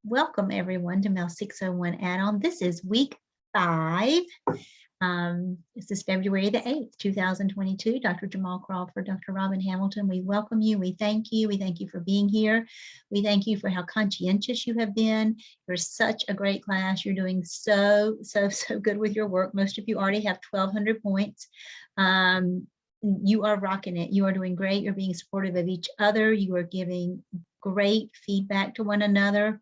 Welcome everyone to MELS 601 add-on. This is week 5. This is February the 8th, 2022. Dr. Jamal Crawford, Dr. Robin Hamilton, we welcome you. We thank you. We thank you for being here. We thank you for how conscientious you have been. You're such a great class. You're doing so good with your work. Most of you already have 1,200 points. You are rocking it. You are doing great. You're being supportive of each other. You are giving great feedback to one another.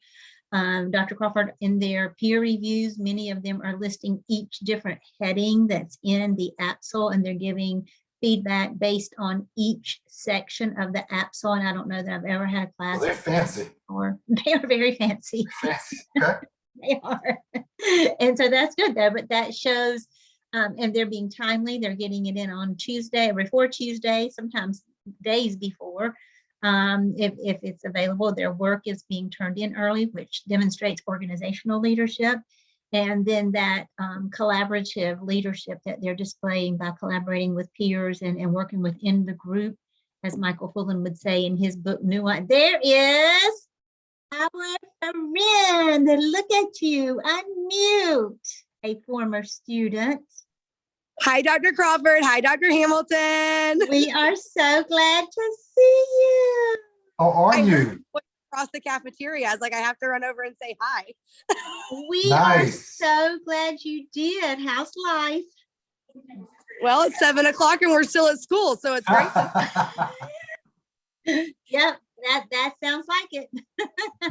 Dr. Crawford, in their peer reviews, many of them are listing each different heading that's in the APSL, and they're giving feedback based on each section of the APSL. And I don't know that I've ever had a class. Well, they're fancy. Or they are very fancy. Fancy. Okay. They are. And so that's good though, but that shows, and they're being timely. They're getting it in on Tuesday, or before Tuesday, sometimes days before. If it's available, their work is being turned in early, which demonstrates organizational leadership. And then that collaborative leadership that they're displaying by collaborating with peers and working within the group, as Michael Fullen would say in his book, Nuance. There is our friend. Look at you, unmute, a former student. Hi, Dr. Crawford. Hi, Dr. Hamilton. We are so glad to see you. How are you? Across the cafeteria. I was like, I have to run over and say hi. We Nice. are so glad you did. How's life? Well, it's 7 o'clock and we're still at school, so it's great. Yep, that sounds like it.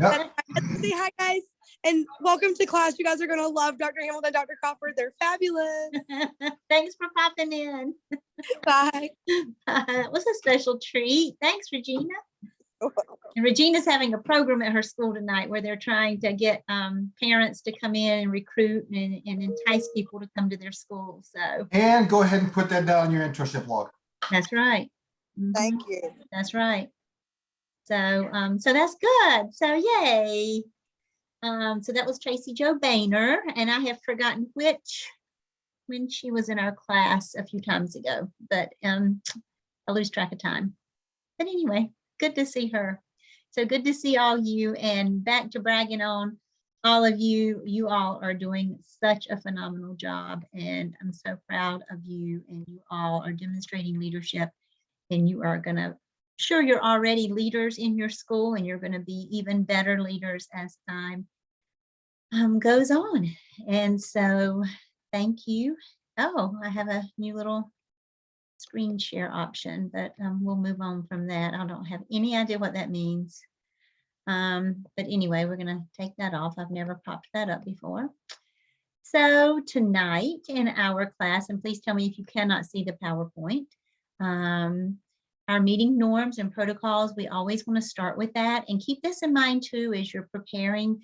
Yep. Say hi, guys, and welcome to class. You guys are going to love Dr. Hamilton, Dr. Crawford. They're fabulous. Thanks for popping in. Bye. That was a special treat. Thanks, Regina. And Regina's having a program at her school tonight where they're trying to get parents to come in and recruit and entice people to come to their school. So, And go ahead and put that down in your internship log. that's right. Thank you. That's right. So, so that's good. So, yay. So that was Tracy Jo Boehner, and I have forgotten when she was in our class a few times ago, but I lose track of time. But anyway, good to see her. So good to see all you, and back to bragging on all of you. You all are doing such a phenomenal job, and I'm so proud of you, and you all are demonstrating leadership, and you are going to, sure, you're already leaders in your school, and you're going to be even better leaders as time goes on. And so thank you. Oh, I have a new little screen share option, but we'll move on from that. I don't have any idea what that means. But anyway, we're going to take that off. I've never popped that up before. So tonight in our class, and please tell me if you cannot see the PowerPoint, our meeting norms and protocols, we always want to start with that, and keep this in mind too as you're preparing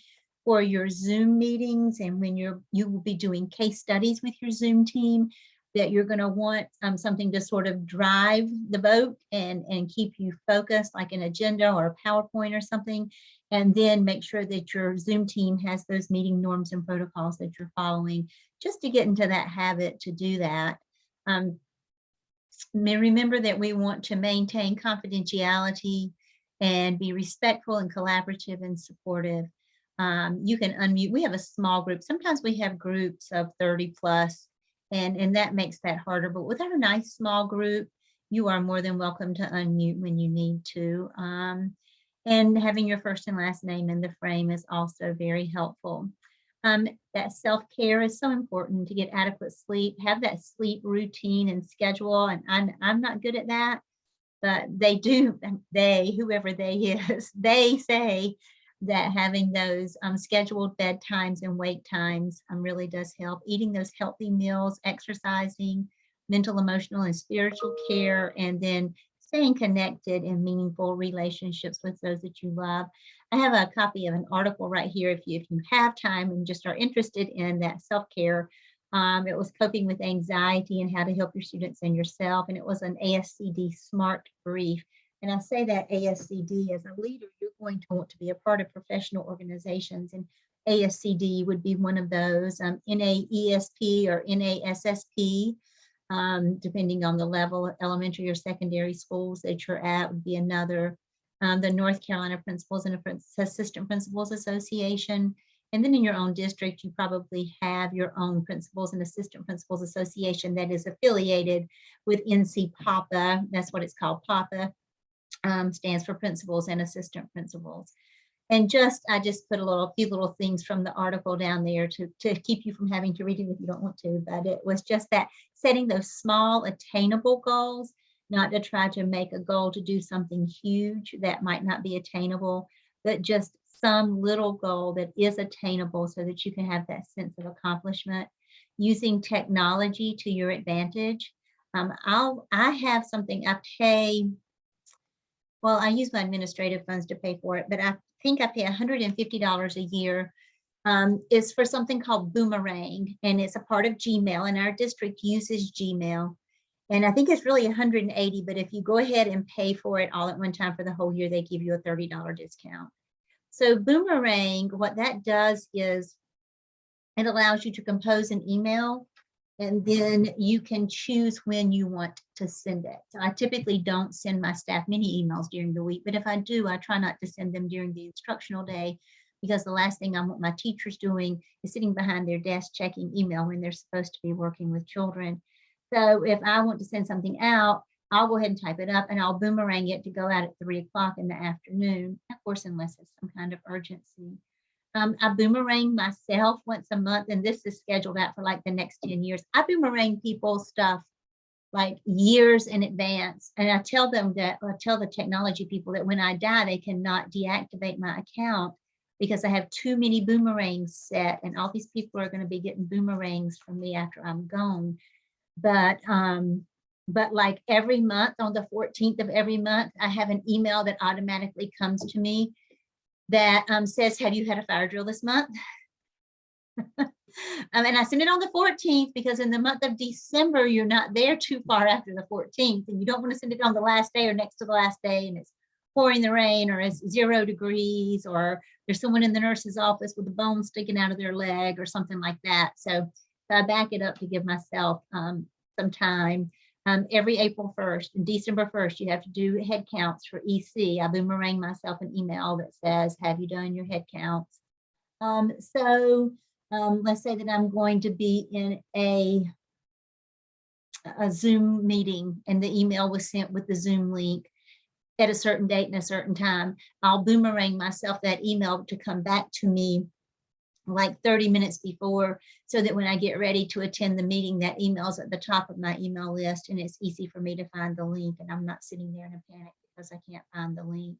for your Zoom meetings, and when you will be doing case studies with your Zoom team, that you're going to want something to sort of drive the boat and keep you focused, like an agenda or a PowerPoint or something, and then make sure that your Zoom team has those meeting norms and protocols that you're following, just to get into that habit to do that. Remember that we want to maintain confidentiality and be respectful and collaborative and supportive. You can unmute. We have a small group. Sometimes we have groups of 30 plus, and that makes that harder. But with our nice small group, you are more than welcome to unmute when you need to. And having your first and last name in the frame is also very helpful. That self-care is so important, to get adequate sleep, have that sleep routine and schedule. And I'm not good at that, but they do, whoever they is, they say that having those scheduled bedtimes and wake times really does help. Eating those healthy meals, exercising, mental, emotional, and spiritual care, and then staying connected in meaningful relationships with those that you love. I have a copy of an article right here if you have time and just are interested in that self-care. It was coping with anxiety and how to help your students and yourself, and it was an ASCD SMART brief. And I say that ASCD, as a leader, you're going to want to be a part of professional organizations, and ASCD would be one of those. NAESP or NASSP, depending on the level, elementary or secondary schools that you're at, would be another. the North Carolina Principals and Assistant Principals Association. And then in your own district, you probably have your own Principals and Assistant Principals Association that is affiliated with NC PAPA. That's what it's called. PAPA stands for Principals and Assistant Principals. And I just put a few little things from the article down there to keep you from having to read it if you don't want to, but it was just that setting those small attainable goals, not to try to make a goal to do something huge that might not be attainable, but just some little goal that is attainable so that you can have that sense of accomplishment. Using technology to your advantage. I have something I pay, well, I use my administrative funds to pay for it, but I think I pay $150 a year. It's for something called Boomerang, and it's a part of Gmail, and our district uses Gmail. And I think it's really 180, but if you go ahead and pay for it all at one time for the whole year, they give you a $30 discount. So Boomerang, what that does is it allows you to compose an email, and then you can choose when you want to send it. So I typically don't send my staff many emails during the week, but if I do, I try not to send them during the instructional day, because the last thing I want my teachers doing is sitting behind their desk checking email when they're supposed to be working with children. So if I want to send something out, I'll go ahead and type it up and I'll boomerang it to go out at 3 o'clock in the afternoon, of course, unless it's some kind of urgency. I boomerang myself once a month, and this is scheduled out for like the next 10 years. I boomerang people's stuff like years in advance. And I tell them that, I tell the technology people that when I die, they cannot deactivate my account because I have too many boomerangs set, and all these people are going to be getting boomerangs from me after I'm gone. But like every month on the 14th of every month, I have an email that automatically comes to me that says, have you had a fire drill this month? And I send it on the 14th because in the month of December, you're not there too far after the 14th, and you don't want to send it on the last day or next to the last day, and it's pouring the rain, or it's 0 degrees, or there's someone in the nurse's office with a bone sticking out of their leg or something like that. So I back it up to give myself some time. Every April 1st and December 1st, you have to do head counts for EC. I boomerang myself an email that says, have you done your head counts? Let's say that I'm going to be in a Zoom meeting and the email was sent with the Zoom link at a certain date and a certain time. I'll boomerang myself that email to come back to me like 30 minutes before, so that when I get ready to attend the meeting, that email's at the top of my email list and it's easy for me to find the link, and I'm not sitting there in a panic because I can't find the link.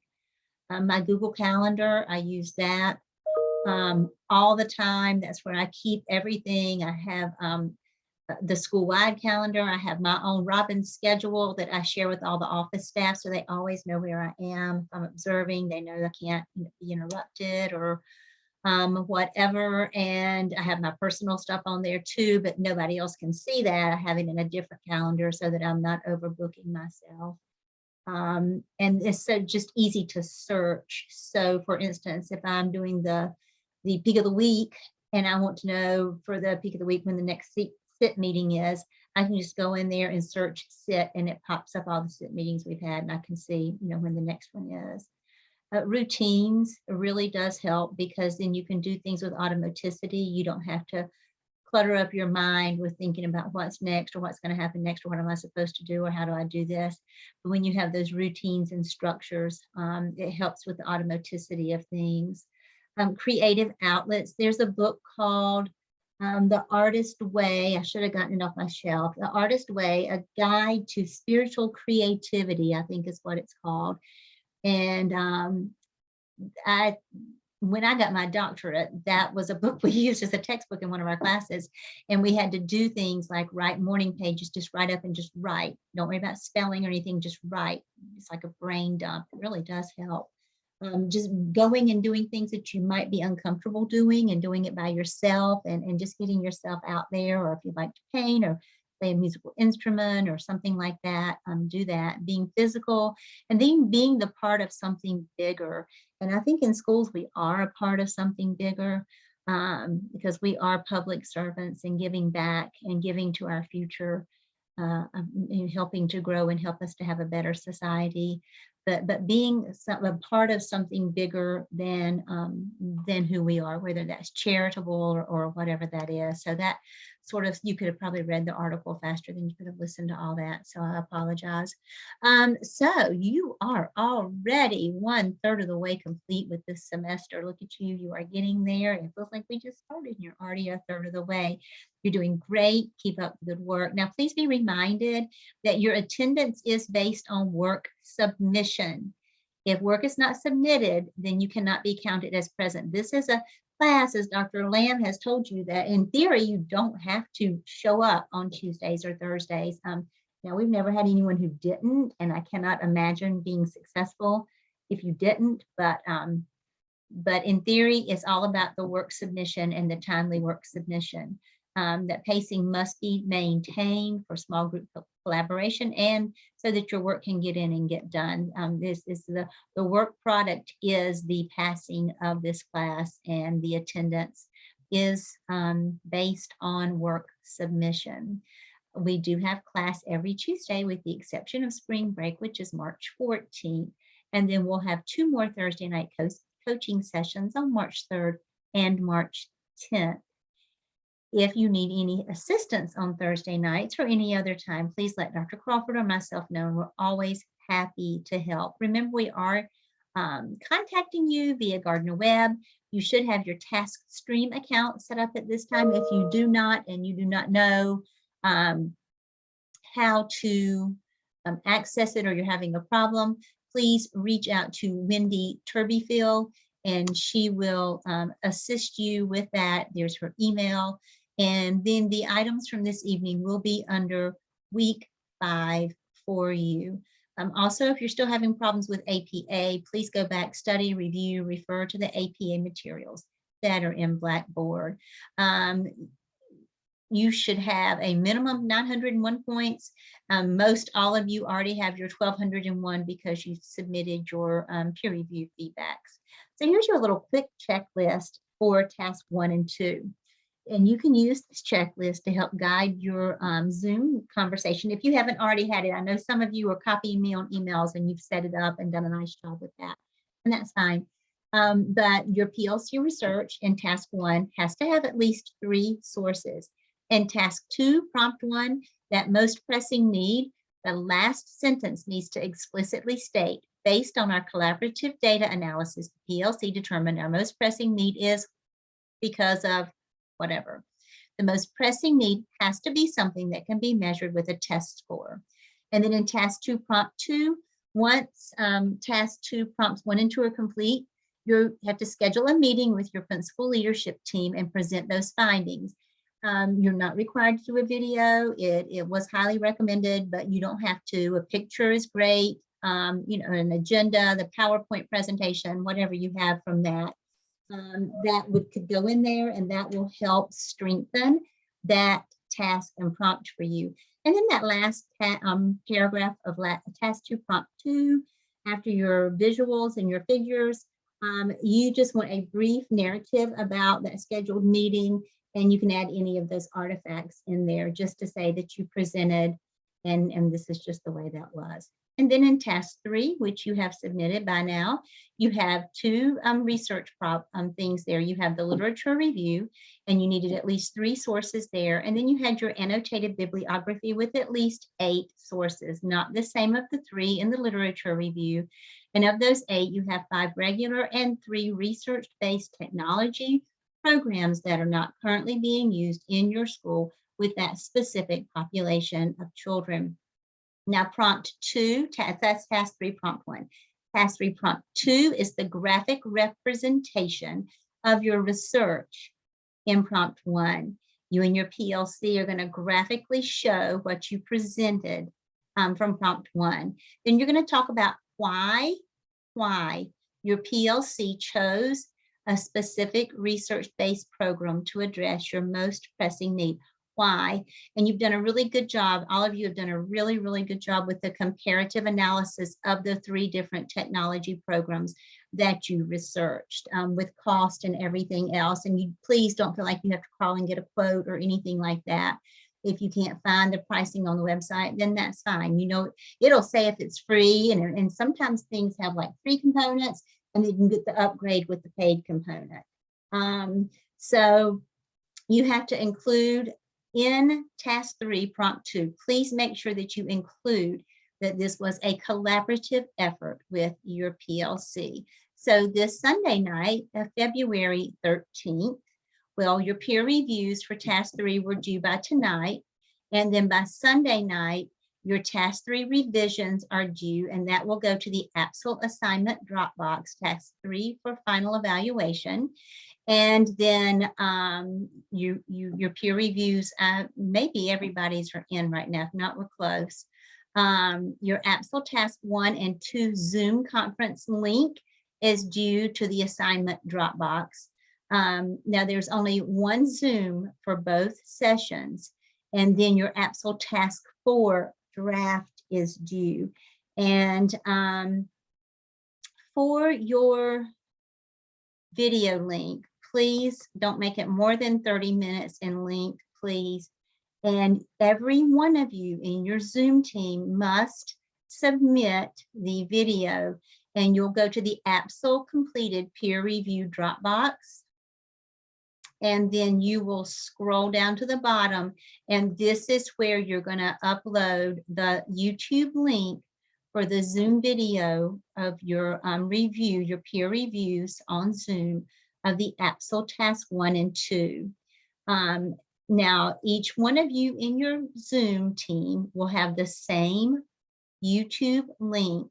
My Google Calendar, I use that all the time. That's where I keep everything. I have the school-wide calendar. I have my own Robin schedule that I share with all the office staff, so they always know where I am. If I'm observing, they know I can't be interrupted or whatever. And I have my personal stuff on there too, but nobody else can see that. I have it in a different calendar so that I'm not overbooking myself. And it's so just easy to search. So for instance, if I'm doing the peak of the week and I want to know for the peak of the week when the next sit meeting is, I can just go in there and search sit, and it pops up all the sit meetings we've had, and I can see, when the next one is. Routines really does help, because then you can do things with automaticity. You don't have to clutter up your mind with thinking about what's next or what's going to happen next or what am I supposed to do or how do I do this. But when you have those routines and structures, it helps with the automaticity of things. Creative outlets. There's a book called The Artist Way. I should have gotten it off my shelf. The Artist Way, a guide to spiritual creativity, I think is what it's called. And when I got my doctorate, that was a book we used as a textbook in one of our classes. And we had to do things like write morning pages, just write up and just write. Don't worry about spelling or anything, just write. It's like a brain dump. It really does help. Just going and doing things that you might be uncomfortable doing and doing it by yourself, and just getting yourself out there, or if you like to paint or play a musical instrument or something like that, do that. Being physical, and then being the part of something bigger. And I think in schools we are a part of something bigger, because we are public servants and giving back and giving to our future. in helping to grow and help us to have a better society. But being a part of something bigger than who we are, whether that's charitable or whatever that is. So that sort of, you could have probably read the article faster than you could have listened to all that. So I apologize. So you are already 1/3 of the way complete with this semester. Look at you, you are getting there. It feels like we just started and you're already 1/3 of the way. You're doing great. Keep up the good work. Now, please be reminded that your attendance is based on work submission. If work is not submitted, then you cannot be counted as present. This is a class, as Dr. Lamb has told you, that in theory, you don't have to show up on Tuesdays or Thursdays. Now, we've never had anyone who didn't, and I cannot imagine being successful if you didn't, but in theory, it's all about the work submission and the timely work submission. That pacing must be maintained for small group collaboration and so that your work can get in and get done. This is the work product is the passing of this class, and the attendance is based on work submission. We do have class every Tuesday with the exception of spring break, which is March 14th. And then we'll have 2 more Thursday night coaching sessions on March 3rd and March 10th. If you need any assistance on Thursday nights or any other time, please let Dr. Crawford or myself know. And we're always happy to help. Remember, we are contacting you via Gardner Web. You should have your Task Stream account set up at this time. If you do not, and you do not know how to access it, or you're having a problem, please reach out to Wendy Turbyfield and she will assist you with that. There's her email. And then the items from this evening will be under week 5 for you. Also, if you're still having problems with APA, please go back, study, review, refer to the APA materials that are in Blackboard. You should have a minimum of 901 points. Most all of you already have your 1201 because you submitted your peer review feedbacks. So here's your little quick checklist for task 1 and 2. And you can use this checklist to help guide your Zoom conversation. If you haven't already had it, I know some of you are copying me on emails and you've set it up and done a nice job with that, and that's fine. But your PLC research in task 1 has to have at least 3 sources. In task 2, prompt 1, that most pressing need, the last sentence needs to explicitly state, based on our collaborative data analysis, the PLC determined our most pressing need is because of whatever. The most pressing need has to be something that can be measured with a test score. And then in task 2, prompt 2, once task 2 prompts 1 and 2 are complete, you have to schedule a meeting with your principal leadership team and present those findings. You're not required to do a video. It was highly recommended, but you don't have to. A picture is great. You know, an agenda, the PowerPoint presentation, whatever you have from that. That could go in there, and that will help strengthen that task and prompt for you. And then that last paragraph of task 2, prompt 2, after your visuals and your figures, you just want a brief narrative about that scheduled meeting, and you can add any of those artifacts in there just to say that you presented, and this is just the way that was. And then in task 3, which you have submitted by now, you have 2 research things there. You have the literature review, and you needed at least 3 sources there. And then you had your annotated bibliography with at least 8 sources, not the same of the 3 in the literature review. And of those 8, you have 5 regular and 3 research-based technology programs that are not currently being used in your school with that specific population of children. Now, prompt 2, that's task 3, prompt 1. Task 3, prompt 2 is the graphic representation of your research in prompt 1. You and your PLC are going to graphically show what you presented from prompt 1. Then you're going to talk about why your PLC chose a specific research-based program to address your most pressing need. Why? And you've done a really good job. All of you have done a really, really good job with the comparative analysis of the 3 different technology programs that you researched with cost and everything else. And you please don't feel like you have to call and get a quote or anything like that. If you can't find the pricing on the website, then that's fine. You know, it'll say if it's free, and sometimes things have like free components, and you can get the upgrade with the paid component. So you have to include in task 3, prompt 2, please make sure that you include that this was a collaborative effort with your PLC. So this Sunday night, February 13th, well, your peer reviews for task 3 were due by tonight. And then by Sunday night, your task 3 revisions are due, and that will go to the APSL assignment Dropbox, task 3 for final evaluation. And then your peer reviews, maybe everybody's are in right now. If not, we're close. Your APSL task 1 and 2 Zoom conference link is due to the assignment Dropbox. Now there's only one Zoom for both sessions, and then your APSL task 4 draft is due. And for your video link, please don't make it more than 30 minutes in length, please. And every one of you in your Zoom team must submit the video, and you'll go to the APSL completed peer review Dropbox. And then you will scroll down to the bottom, and this is where you're going to upload the YouTube link for the Zoom video of your review, your peer reviews on Zoom of the APSL task 1 and 2. Now, each one of you in your Zoom team will have the same YouTube link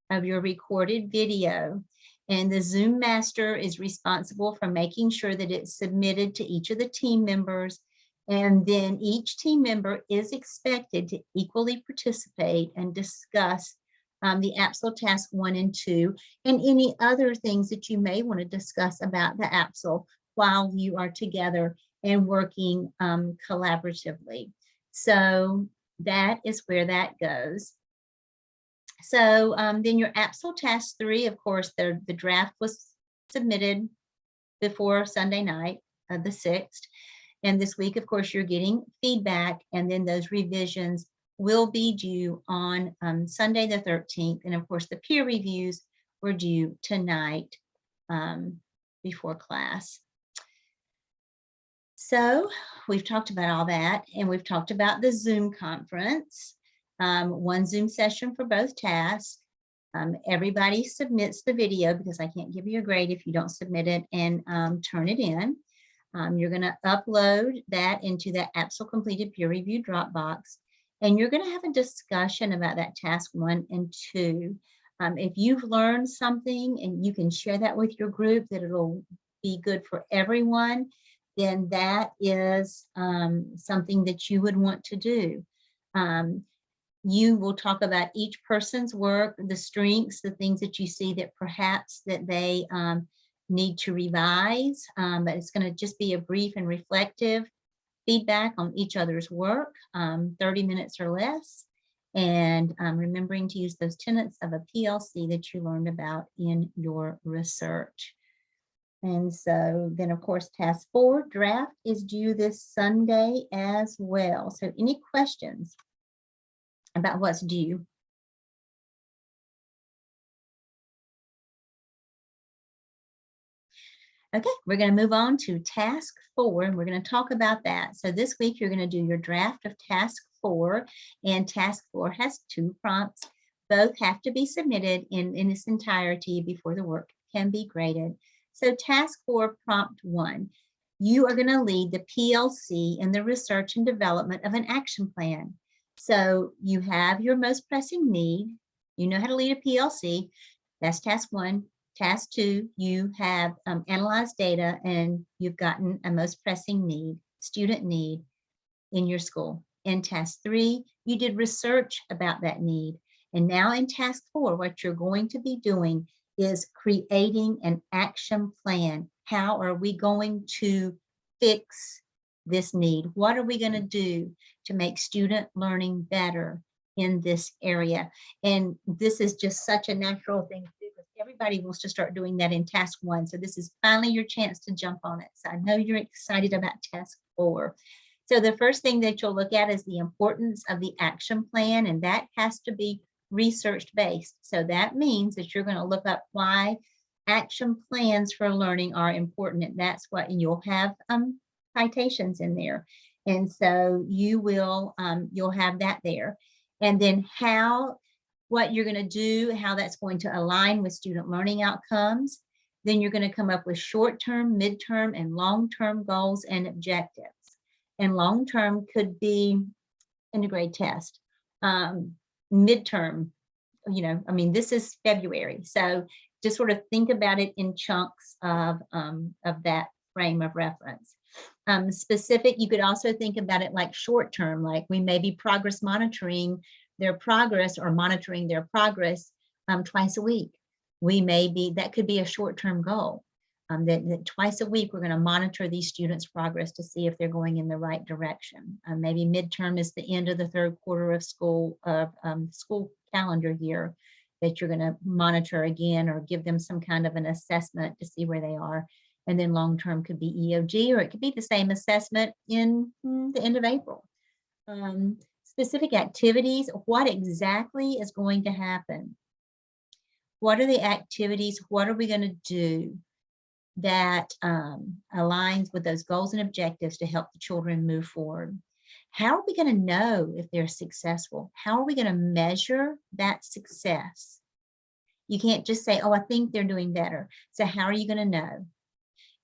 of your recorded video, and the Zoom master is responsible for making sure that it's submitted to each of the team members. And then each team member is expected to equally participate and discuss the APSL task 1 and 2, and any other things that you may want to discuss about the APSL while you are together and working collaboratively. So that is where that goes. So then your APSL task 3, of course, the draft was submitted before Sunday night, the 6th. And this week, of course, you're getting feedback, and then those revisions will be due on Sunday the 13th. And of course, the peer reviews were due tonight before class. So we've talked about all that, and we've talked about the Zoom conference. One Zoom session for both tasks. Everybody submits the video, because I can't give you a grade if you don't submit it and turn it in. You're going to upload that into that APSL completed peer review Dropbox, and you're going to have a discussion about that task 1 and 2. If you've learned something and you can share that with your group, that it'll be good for everyone, then that is something that you would want to do. You will talk about each person's work, the strengths, the things that you see that perhaps that they need to revise, but it's going to just be a brief and reflective feedback on each other's work, 30 minutes or less, and remembering to use those tenets of a PLC that you learned about in your research. And so then, of course, task 4 draft is due this Sunday as well. So any questions about what's due? Okay, we're going to move on to task 4, and we're going to talk about that. So this week you're going to do your draft of task 4, and task 4 has 2 prompts. Both have to be submitted in its entirety before the work can be graded. So task 4, prompt 1, you are going to lead the PLC in the research and development of an action plan. So you have your most pressing need. You know how to lead a PLC. That's task 1. Task 2, you have analyzed data, and you've gotten a most pressing need, student need in your school. In task 3, you did research about that need. And now in task 4, what you're going to be doing is creating an action plan. How are we going to fix this need? What are we going to do to make student learning better in this area? And this is just such a natural thing to do, because everybody wants to start doing that in task 1. So this is finally your chance to jump on it. So I know you're excited about task 4. So the first thing that you'll look at is the importance of the action plan, and that has to be research based. So that means that you're going to look up why action plans for learning are important, and that's what, and you'll have citations in there. And so you will, you'll have that there. And then what you're going to do, how that's going to align with student learning outcomes. Then you're going to come up with short-term, midterm, and long-term goals and objectives. And long-term could be in a grade test. Midterm, I mean, this is February. So just sort of think about it in chunks of that frame of reference. Specific, you could also think about it like short-term, like we may be progress monitoring their progress or monitoring their progress twice a week. That could be a short-term goal. That twice a week, we're going to monitor these students' progress to see if they're going in the right direction. Maybe midterm is the end of the third quarter of school calendar year that you're going to monitor again or give them some kind of an assessment to see where they are. And then long-term could be EOG, or it could be the same assessment in the end of April. Specific activities, what exactly is going to happen? What are the activities? What are we going to do that aligns with those goals and objectives to help the children move forward? How are we going to know if they're successful? How are we going to measure that success? You can't just say, oh, I think they're doing better. So how are you going to know?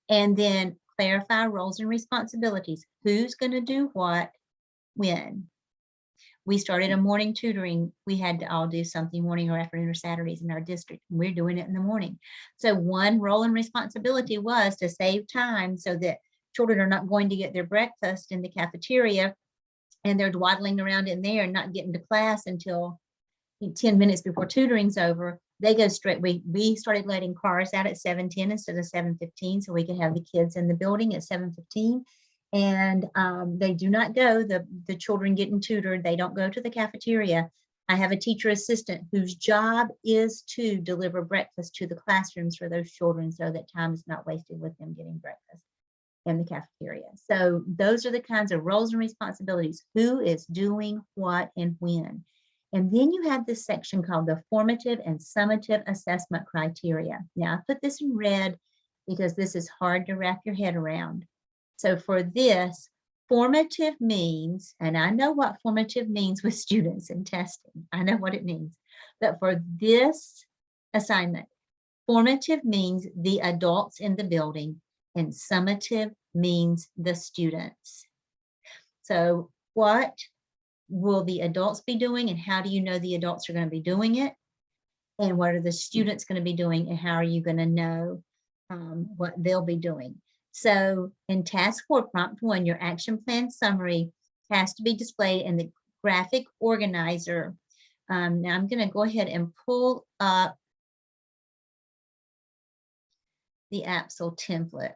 And then clarify roles and responsibilities. Who's going to do what, when? We started a morning tutoring. We had to all do something morning or afternoon or Saturdays in our district. We're doing it in the morning. So one role and responsibility was to save time so that children are not going to get their breakfast in the cafeteria and they're dwaddling around in there and not getting to class until 10 minutes before tutoring's over. They go straight. We started letting cars out at 7:10 instead of 7:15 so we could have the kids in the building at 7:15. And they do not go, the children getting tutored, they don't go to the cafeteria. I have a teacher assistant whose job is to deliver breakfast to the classrooms for those children so that time is not wasted with them getting breakfast in the cafeteria. So those are the kinds of roles and responsibilities. Who is doing what and when? And then you have this section called the formative and summative assessment criteria. Now I put this in red because this is hard to wrap your head around. So for this, formative means, and I know what formative means with students and testing, I know what it means, but for this assignment, formative means the adults in the building and summative means the students. So what will the adults be doing and how do you know the adults are going to be doing it? And what are the students going to be doing and how are you going to know what they'll be doing? So in task 4, prompt 1, your action plan summary has to be displayed in the graphic organizer. Now I'm going to go ahead and pull up the APSL template.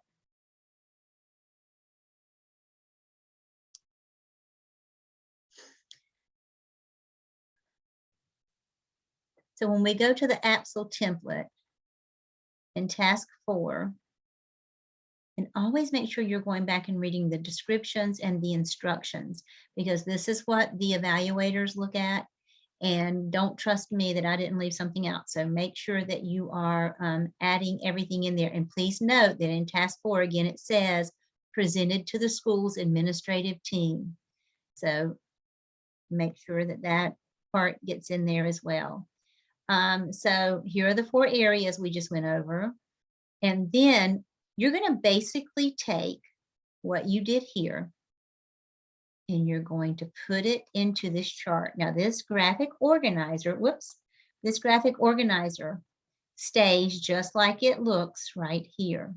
So when we go to the APSL template in task 4, and always make sure you're going back and reading the descriptions and the instructions, because this is what the evaluators look at. And don't trust me that I didn't leave something out. So make sure that you are adding everything in there. And please note that in task 4, again, it says presented to the school's administrative team. So make sure that that part gets in there as well. So here are the 4 areas we just went over. And then you're going to basically take what you did here and you're going to put it into this chart. Now this graphic organizer, this graphic organizer stays just like it looks right here.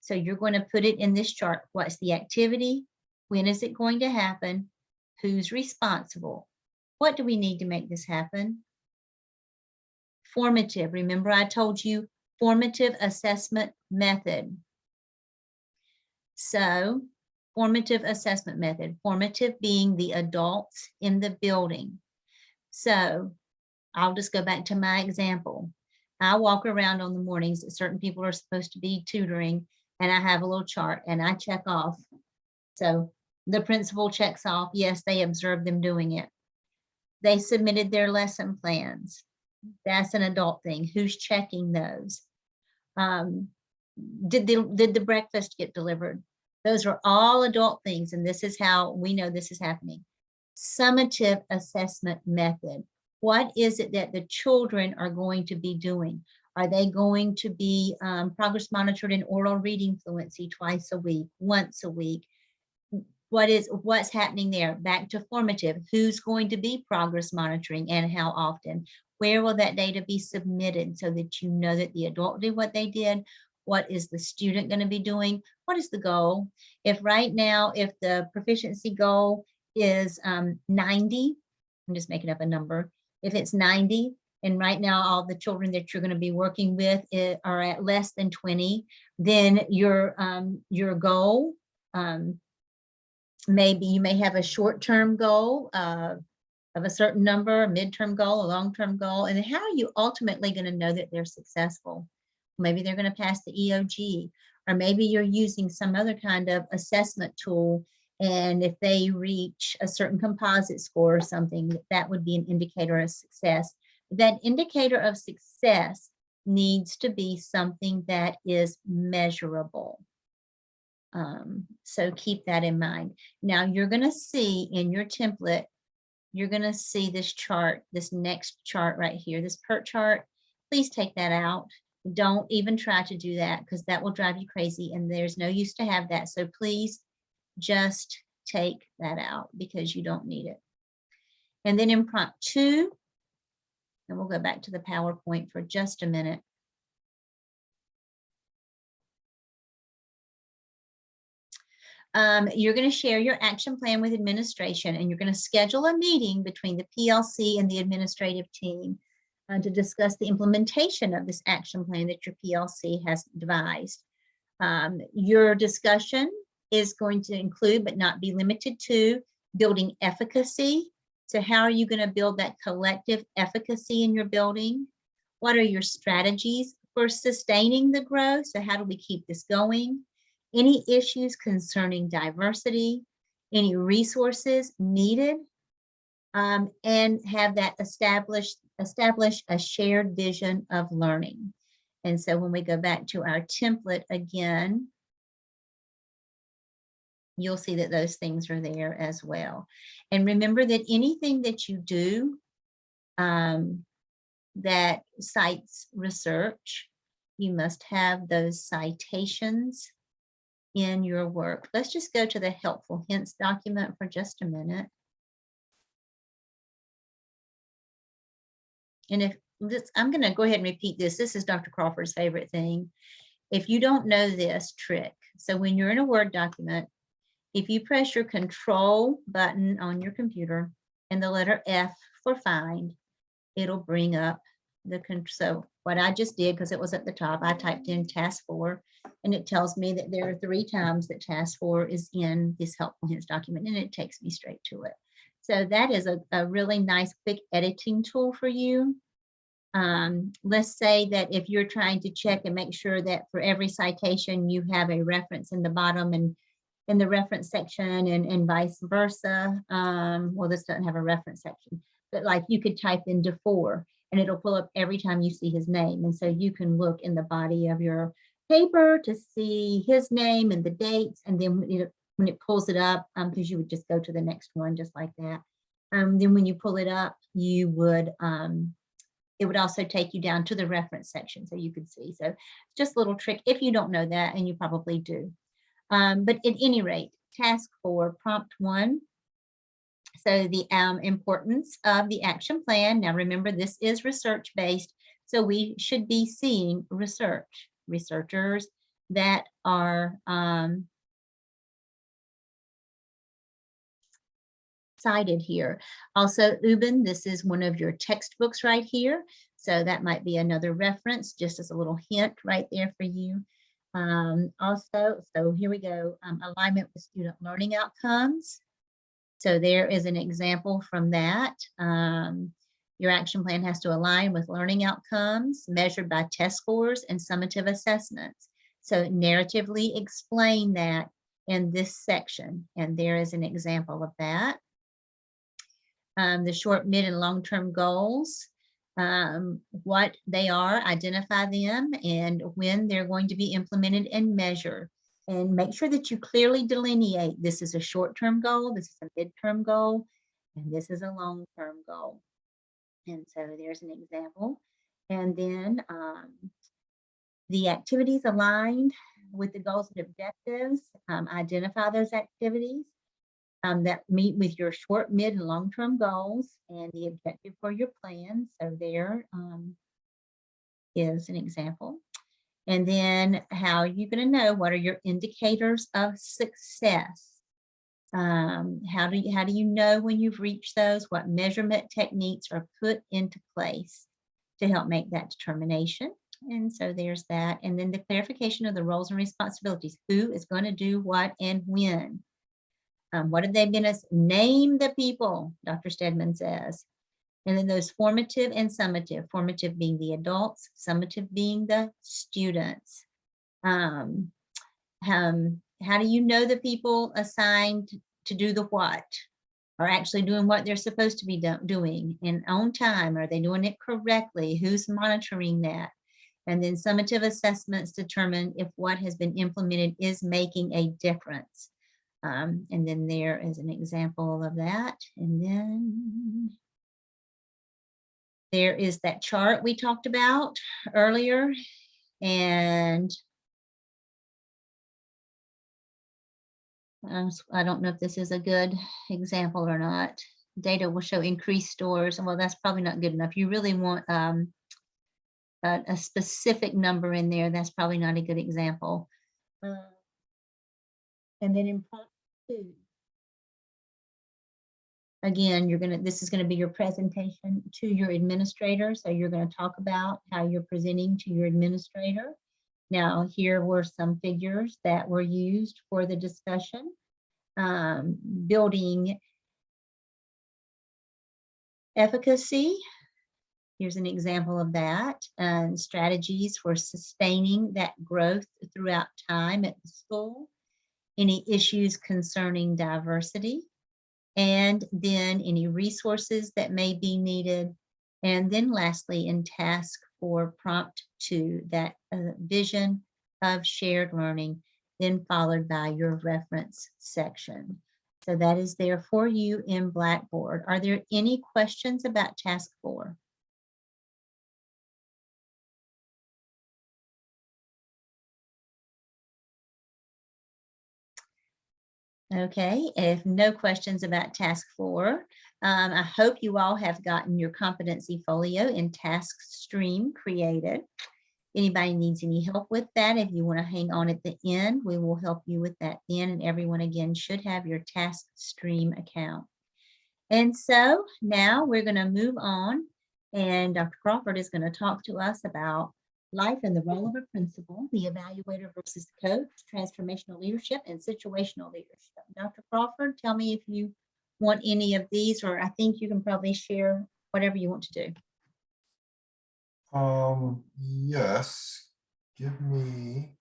So you're going to put it in this chart. What's the activity? When is it going to happen? Who's responsible? What do we need to make this happen? Formative. Remember I told you formative assessment method. So formative assessment method, formative being the adults in the building. So I'll just go back to my example. I walk around on the mornings that certain people are supposed to be tutoring and I have a little chart and I check off. So The principal checks off, yes, they observed them doing it. They submitted their lesson plans. That's an adult thing. Who's checking those? Did the breakfast get delivered? Those are all adult things, and this is how we know this is happening. Summative assessment method. What is it that the children are going to be doing? Are they going to be progress monitored in oral reading fluency twice a week, once a week? What's happening there? Back to formative. Who's going to be progress monitoring and how often? Where will that data be submitted so that you know that the adult did what they did? What is the student going to be doing? What is the goal? If right now, if the proficiency goal is 90, I'm just making up a number. If it's 90, and right now all the children that you're going to be working with are at less than 20, then your goal, maybe you may have a short-term goal of a certain number, a midterm goal, a long-term goal, and how are you ultimately going to know that they're successful? Maybe they're going to pass the EOG, or maybe you're using some other kind of assessment tool, and if they reach a certain composite score or something, that would be an indicator of success. That indicator of success needs to be something that is measurable. So keep that in mind. Now you're going to see in your template, you're going to see this chart, this next chart right here, this PERT chart. Please take that out. Don't even try to do that because that will drive you crazy and there's no use to have that. So please just take that out because you don't need it. And then in prompt 2, and we'll go back to the PowerPoint for just a minute. You're going to share your action plan with administration, and you're going to schedule a meeting between the PLC and the administrative team to discuss the implementation of this action plan that your PLC has devised. Your discussion is going to include, but not be limited to, building efficacy. So how are you going to build that collective efficacy in your building? What are your strategies for sustaining the growth? So how do we keep this going? Any issues concerning diversity, any resources needed, and have that establish a shared vision of learning. And so when we go back to our template again, you'll see that those things are there as well. And remember that anything that you do that cites research, you must have those citations in your work. Let's just go to the helpful hints document for just a minute. And if this, I'm going to go ahead and repeat this. This is Dr. Crawford's favorite thing. If you don't know this trick, so when you're in a Word document, if you press your Control button on your computer and the letter F for find, it'll bring up the control. So what I just did, because it was at the top, I typed in task 4, and it tells me that there are 3 times that task 4 is in this helpful hints document, and it takes me straight to it. So that is a really nice quick editing tool for you. Let's say that if you're trying to check and make sure that for every citation you have a reference in the bottom and in the reference section and vice versa. Well, this doesn't have a reference section, but like you could type in DeFore and it'll pull up every time you see his name. And so you can look in the body of your paper to see his name and the dates. And then when it pulls it up, because you would just go to the next one just like that. Then when you pull it up, you would, it would also take you down to the reference section so you could see. So just a little trick if you don't know that, and you probably do. But at any rate, task 4, prompt 1. So the importance of the action plan. Now remember, this is research-based, so we should be seeing researchers that are cited here. Also, Ubin, this is one of your textbooks right here. So that might be another reference, just as a little hint right there for you. Also, so here we go, alignment with student learning outcomes. So there is an example from that. Your action plan has to align with learning outcomes measured by test scores and summative assessments. So narratively explain that in this section. And there is an example of that. The short, mid, and long-term goals, what they are, identify them, and when they're going to be implemented and measured. And make sure that you clearly delineate, this is a short-term goal, this is a mid-term goal, and this is a long-term goal. And so there's an example. And then the activities aligned with the goals and objectives, identify those activities that meet with your short, mid, and long-term goals and the objective for your plan. So there is an example. And then how you're going to know what are your indicators of success. How do you know when you've reached those? What measurement techniques are put into place to help make that determination? And so there's that. And then the clarification of the roles and responsibilities. Who is going to do what and when? What have they been as? Name the people, Dr. Stedman says. And then those formative and summative, formative being the adults, summative being the students. How do you know the people assigned to do the what are actually doing what they're supposed to be doing and on time? Are they doing it correctly? Who's monitoring that? And then summative assessments determine if what has been implemented is making a difference. And then there is an example of that. And then there is that chart we talked about earlier. And I don't know if this is a good example or not. Data will show increased stores. Well, that's probably not good enough. You really want a specific number in there. That's probably not a good example. And then in part 2, again, this is going to be your presentation to your administrator. So you're going to talk about how you're presenting to your administrator. Now, here were some figures that were used for the discussion. Building efficacy. Here's an example of that. And strategies for sustaining that growth throughout time at the school. Any issues concerning diversity. And then any resources that may be needed. And then lastly, in task 4, prompt 2, that vision of shared learning, then followed by your reference section. So that is there for you in Blackboard. Are there any questions about task 4? Okay, if no questions about task 4, I hope you all have gotten your competency folio in task stream created. Anybody needs any help with that, if you want to hang on at the end, we will help you with that then. And everyone again should have your task stream account. And so now we're going to move on, and Dr. Crawford is going to talk to us about life and the role of a principal, the evaluator versus the coach, transformational leadership, and situational leadership. Dr. Crawford, tell me if you want any of these, or I think you can probably share whatever you want to do. Yes, give me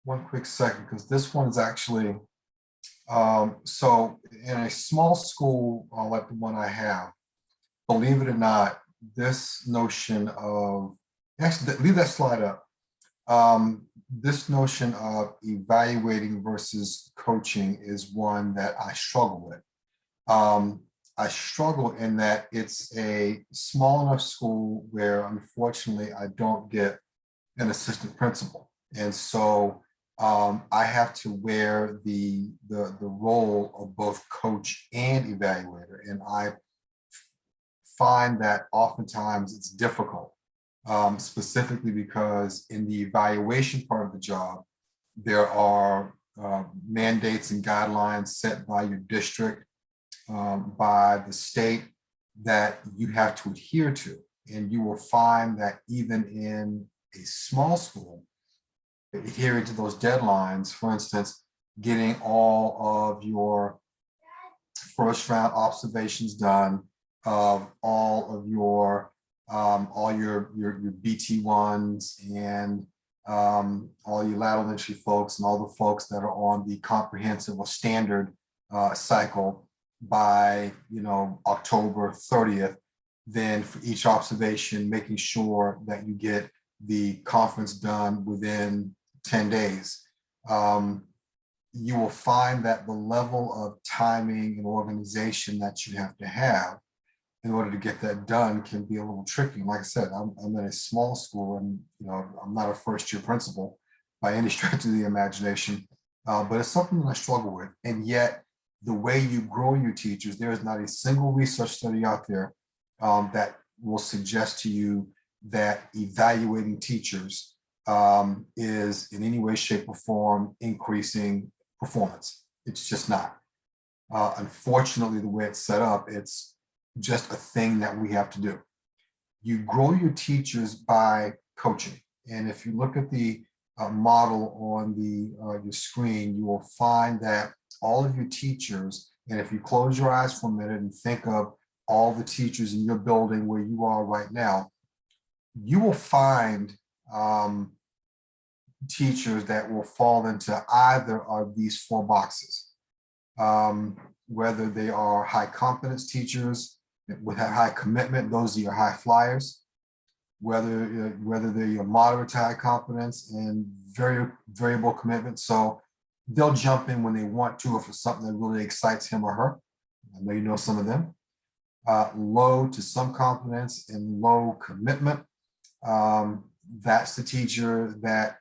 one quick second, because this one's actually, so in a small school like the one I have, believe it or not, this notion of, actually leave that slide up. This notion of evaluating versus coaching is one that I struggle with. I struggle in that it's a small enough school where unfortunately I don't get an assistant principal. And so I have to wear the role of both coach and evaluator. And I find that oftentimes it's difficult, specifically because in the evaluation part of the job, there are mandates and guidelines set by your district, by the state, that you have to adhere to. And you will find that even in a small school, adhering to those deadlines, for instance, getting all of your first round observations done, of all your BT1s and all you lateral entry folks and all the folks that are on the comprehensive or standard cycle by, October 30th, then for each observation, making sure that you get the conference done within 10 days. You will find that the level of timing and organization that you have to have in order to get that done can be a little tricky. Like I said, I'm in a small school, and I'm not a first-year principal by any stretch of the imagination, but it's something that I struggle with. And yet, the way you grow your teachers, there is not a single research study out there that will suggest to you that evaluating teachers is in any way, shape, or form increasing performance. It's just not. Unfortunately, the way it's set up, it's just a thing that we have to do. You grow your teachers by coaching. And if you look at the model on your screen, you will find that all of your teachers, and if you close your eyes for a minute and think of all the teachers in your building where you are right now, you will find teachers that will fall into either of these four boxes. Whether they are high competence teachers with high commitment, those are your high flyers. Whether they're your moderate to high competence and very variable commitment. So they'll jump in when they want to if it's something that really excites him or her. I know you know some of them. Low to some competence and low commitment. That's the teacher that,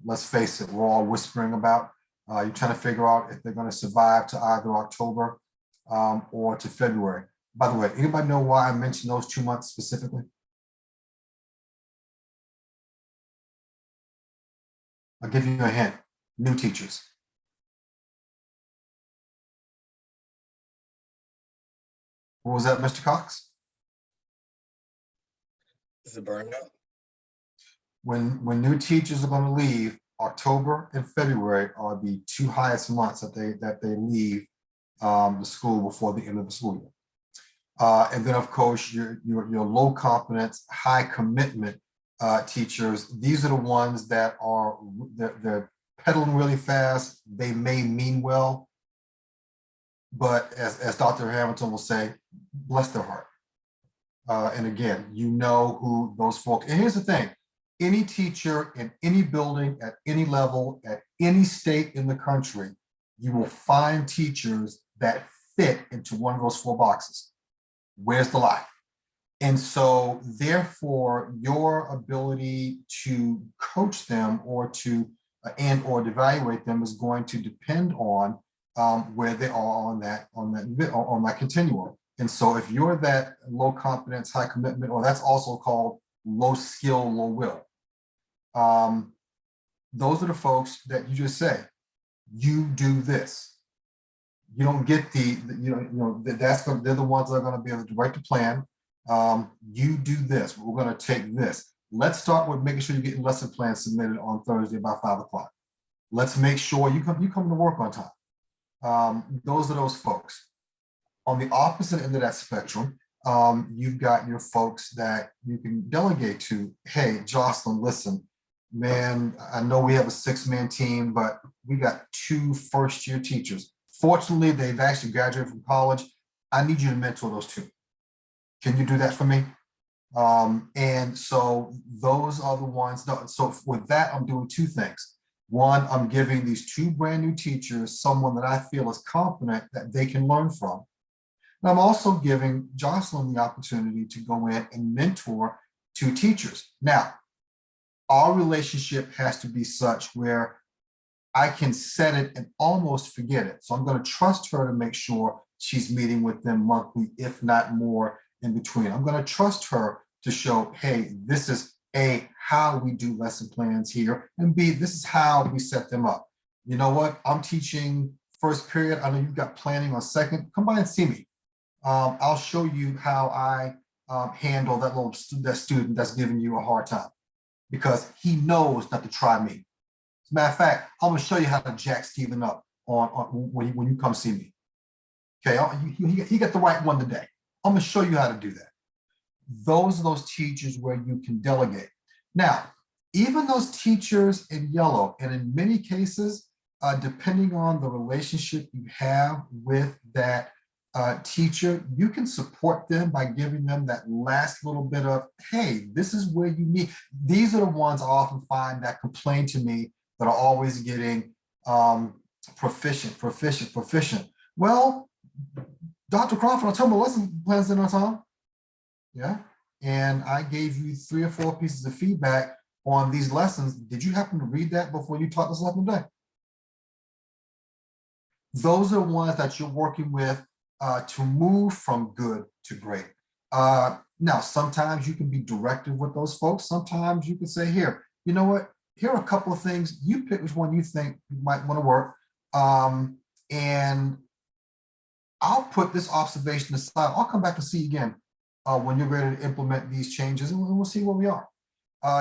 let's face it, we're all whispering about. You're trying to figure out if they're going to survive to either October or to February. By the way, anybody know why I mentioned those 2 months specifically? I'll give you a hint. New teachers. What was that, Mr. Cox? Is it burnout? When new teachers are going to leave, October and February are the two highest months that they leave the school before the end of the school year. And then, of course, your low competence, high commitment teachers. These are the ones that are they're pedaling really fast. They may mean well, but as Dr. Hamilton will say, bless their heart. And again, you know who those folks. And here's the thing: any teacher in any building at any level at any state in the country, you will find teachers that fit into one of those four boxes. Where's the lie? And so therefore, your ability to coach them or to or evaluate them is going to depend on where they are on that continuum. And so if you're that low competence, high commitment, or that's also called low skill, low will, those are the folks that you just say, you do this. You don't get they're the ones that are going to be able to write the plan. You do this. We're going to take this. Let's start with making sure you're getting lesson plans submitted on Thursday by 5 o'clock. Let's make sure you come to work on time. Those are those folks. On the opposite end of that spectrum, you've got your folks that you can delegate to. Hey, Jocelyn, listen, man, I know we have a 6-man team, but we got 2 first-year teachers. Fortunately, they've actually graduated from college. I need you to mentor those 2. Can you do that for me? And so those are the ones. So with that, I'm doing 2 things. One, I'm giving these 2 brand new teachers someone that I feel is competent that they can learn from. And I'm also giving Jocelyn the opportunity to go in and mentor 2 teachers. Now, our relationship has to be such where I can set it and almost forget it. So I'm going to trust her to make sure she's meeting with them monthly, if not more in between. I'm going to trust her to show, hey, this is A, how we do lesson plans here, and B, this is how we set them up. You know what? I'm teaching first period. I know you've got planning on second. Come by and see me. I'll show you how I handle that student that's giving you a hard time, because he knows not to try me. As a matter of fact, I'm going to show you how to jack Stephen up on when you come see me. Okay, he got the right one today. I'm going to show you how to do that. Those are those teachers where you can delegate. Now, even those teachers in yellow, and in many cases, depending on the relationship you have with that teacher, you can support them by giving them that last little bit of, hey, this is where you need. These are the ones I often find that complain to me that are always getting proficient. Well, Dr. Crawford, I told my lesson plans in on time. Yeah. And I gave you 3 or 4 pieces of feedback on these lessons. Did you happen to read that before you taught this lesson today? Those are the ones that you're working with to move from good to great. Now, sometimes you can be directive with those folks. Sometimes you can say, here, you know what? Here are a couple of things. You pick which one you think might want to work. And I'll put this observation aside. I'll come back and see you again when you're ready to implement these changes, and we'll see where we are.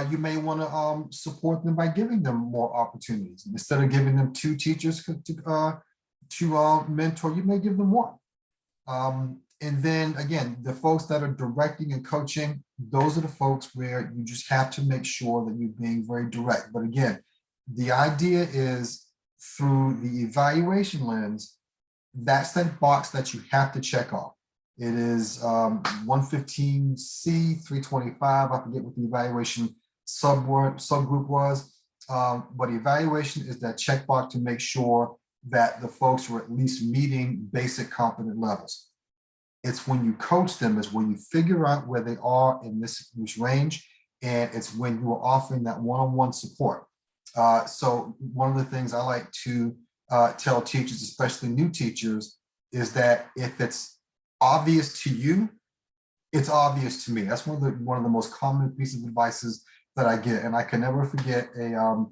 You may want to support them by giving them more opportunities. Instead of giving them 2 teachers to mentor, you may give them 1. And then again, the folks that are directing and coaching, those are the folks where you just have to make sure that you're being very direct. But again, the idea is through the evaluation lens, that's that box that you have to check off. It is 115C 325. I forget what the evaluation subgroup was, but evaluation is that checkbox to make sure that the folks are at least meeting basic competent levels. It's when you coach them is when you figure out where they are in this range, and it's when you are offering that one-on-one support. So one of the things I like to tell teachers, especially new teachers, is that if it's obvious to you, it's obvious to me. That's one of the most common pieces of advice that I get, and I can never forget a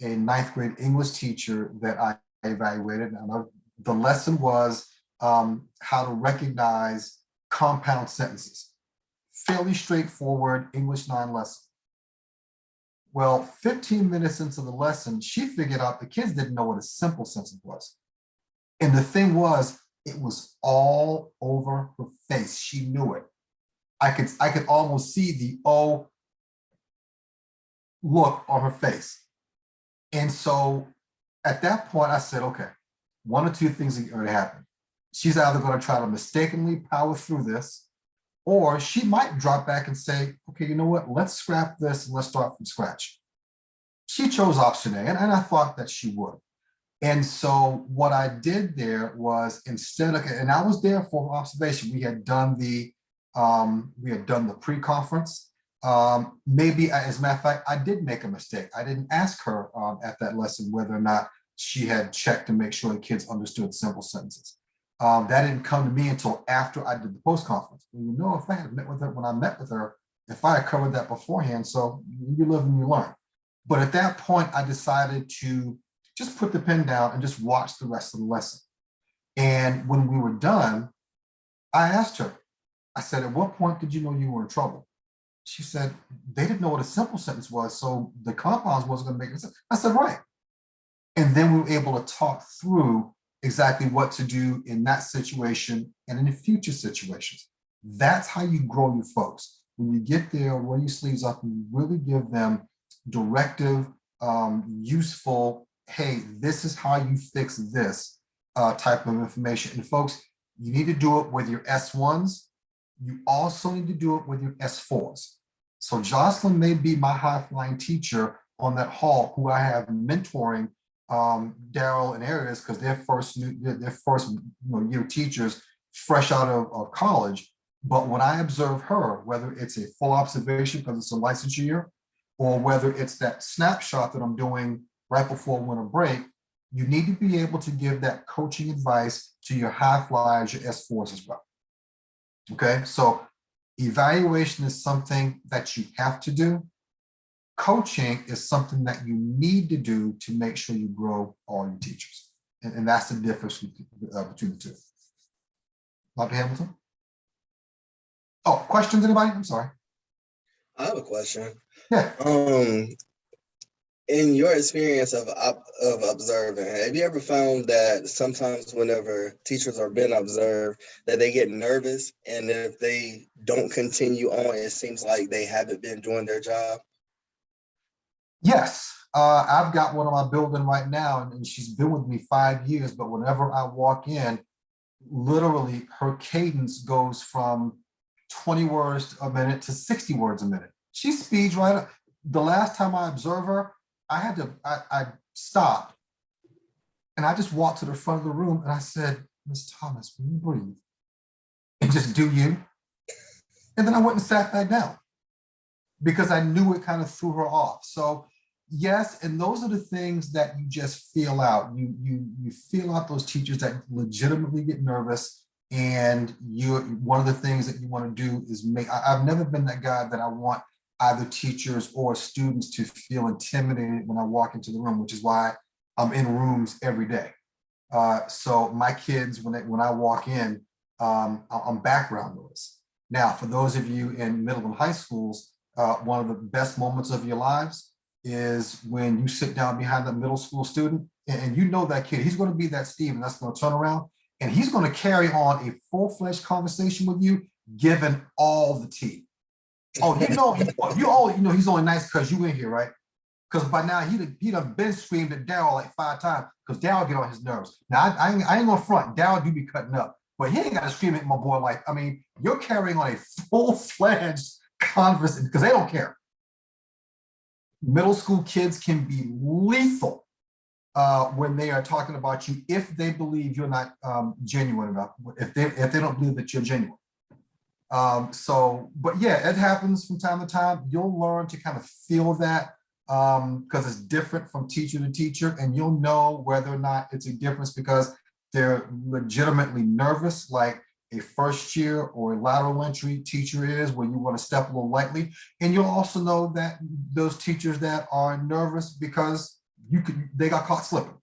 9th grade English teacher that I evaluated. And the lesson was how to recognize compound sentences. Fairly straightforward English 9 lesson. Well, 15 minutes into the lesson, she figured out the kids didn't know what a simple sentence was. And the thing was, it was all over her face. She knew it. I could almost see the look on her face. And so at that point, I said, okay, 1 or 2 things are going to happen. She's either going to try to mistakenly power through this, or she might drop back and say, okay, you know what, let's scrap this and let's start from scratch. She chose option A, and I thought that she would. And so what I did there was, instead of, and I was there for observation, we had done the pre-conference. Maybe, as a matter of fact, I did make a mistake. I didn't ask her at that lesson whether or not she had checked to make sure the kids understood simple sentences. That didn't come to me until after I did the post-conference. You know, if I had met with her, when I met with her, if I had covered that beforehand, so you live and you learn. But at that point, I decided to just put the pen down and just watch the rest of the lesson. And when we were done, I asked her, I said, at what point did you know you were in trouble? She said, they didn't know what a simple sentence was, so the compounds wasn't going to make sense. I said, right. And then we were able to talk through exactly what to do in that situation and in the future situations. That's how you grow your folks. When you get there, roll your sleeves up and really give them directive, useful, hey, this is how you fix this type of information. And folks, you need to do it with your S1s. You also need to do it with your S4s. So Jocelyn may be my high-flying teacher on that hall who I have mentoring Daryl and Arius because they're first year teachers fresh out of college. But when I observe her, whether it's a full observation because it's a licensure year, or whether it's that snapshot that I'm doing right before winter break, you need to be able to give that coaching advice to your high flyers, your S4s as well. Okay, so evaluation is something that you have to do. Coaching is something that you need to do to make sure you grow all your teachers. And that's the difference between the 2. Dr. Hamilton? Oh, questions, anybody? I'm sorry. I have a question. Yeah. In your experience of observing, have you ever found that sometimes whenever teachers are being observed, that they get nervous, and if they don't continue on, it seems like they haven't been doing their job? Yes, I've got one on my building right now, and she's been with me 5 years, but whenever I walk in, literally her cadence goes from 20 words a minute to 60 words a minute. She speeds right up. The last time I observed her, I stopped and I just walked to the front of the room and I said, Miss Thomas, will you breathe and just do you? And then I went and sat back down because I knew it kind of threw her off. So yes, and those are the things that you just feel out. You feel out those teachers that legitimately get nervous, and one of the things that you want to do is I've never been that guy that I want either teachers or students to feel intimidated when I walk into the room, which is why I'm in rooms every day. So my kids, when I walk in, I'm background noise. Now, for those of you in middle and high schools, one of the best moments of your lives is when you sit down behind that middle school student and you know that kid, he's going to be that Steve, and that's going to turn around and he's going to carry on a full-fledged conversation with you, given all the tea. Oh, he's only nice because you in here, right? Because by now he'd have been screamed at Daryl like 5 times because Daryl get on his nerves. Now I ain't gonna front. Daryl do be cutting up, but he ain't got to scream at my boy like, I mean, you're carrying on a full-fledged conversation because they don't care. Middle school kids can be lethal when they are talking about you if they believe you're not genuine enough. If they don't believe that you're genuine. But yeah, it happens from time to time. You'll learn to kind of feel that because it's different from teacher to teacher, and you'll know whether or not it's a difference because they're legitimately nervous, like a first year or a lateral entry teacher is, where you want to step a little lightly. And you'll also know that those teachers that are nervous because they got caught slipping.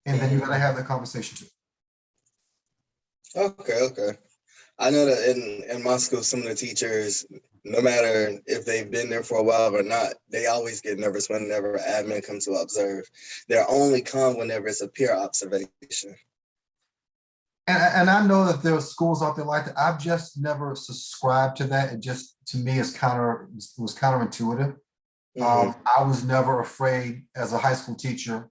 And then you got to have that conversation too. Okay. I know that in my school, some of the teachers, no matter if they've been there for a while or not, they always get nervous whenever admin comes to observe. They're only calm whenever it's a peer observation. And I know that there are schools out there like that. I've just never subscribed to that. It just, to me, was counterintuitive. I was never afraid as a high school teacher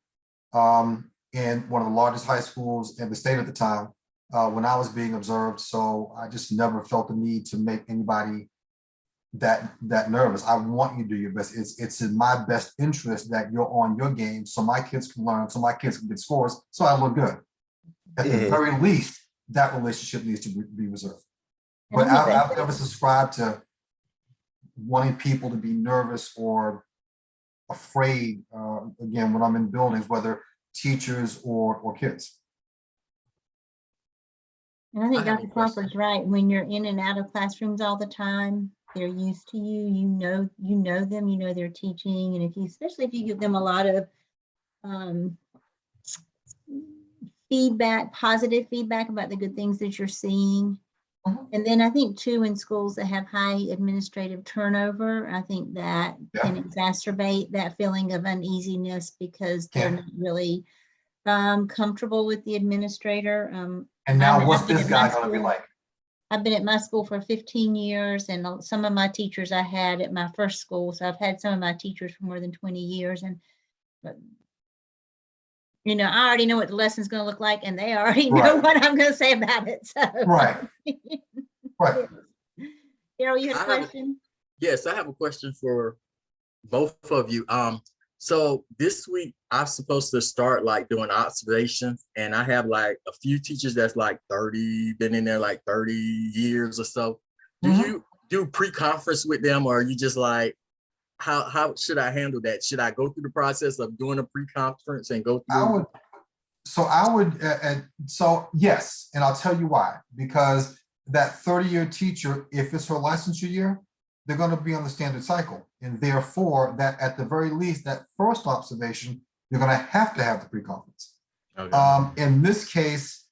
in one of the largest high schools in the state at the time when I was being observed. So I just never felt the need to make anybody that nervous. I want you to do your best. It's in my best interest that you're on your game so my kids can learn, so my kids can get scores, so I look good. At the very least, that relationship needs to be reserved. But I've never subscribed to wanting people to be nervous or afraid, again, when I'm in buildings, whether teachers or kids. And I think Dr. Crawford's right. When you're in and out of classrooms all the time, they're used to you. You know them. You know their teaching, and especially if you give them a lot of feedback, positive feedback about the good things that you're seeing. And then I think too, in schools that have high administrative turnover, I think that can exacerbate that feeling of uneasiness because they're not really comfortable with the administrator. And now what's this guy going to be like? I've been at my school for 15 years, and some of my teachers I had at my first school. So I've had some of my teachers for more than 20 years. But you know, I already know what the lesson's going to look like, and they already know what I'm going to say about it. So. Right. Daryl, you had a question? Yes, I have a question for both of you. So this week I'm supposed to start like doing observations, and I have like a few teachers that's like 30, been in there like 30 years or so. Do you do pre-conference with them, or are you just like, how should I handle that? Should I go through the process of doing a pre-conference and go through? So yes, and I'll tell you why. Because that 30-year teacher, if it's her licensure year, they're going to be on the standard cycle. And therefore, that at the very least, that first observation, you're going to have the pre-conference. Okay. In this case,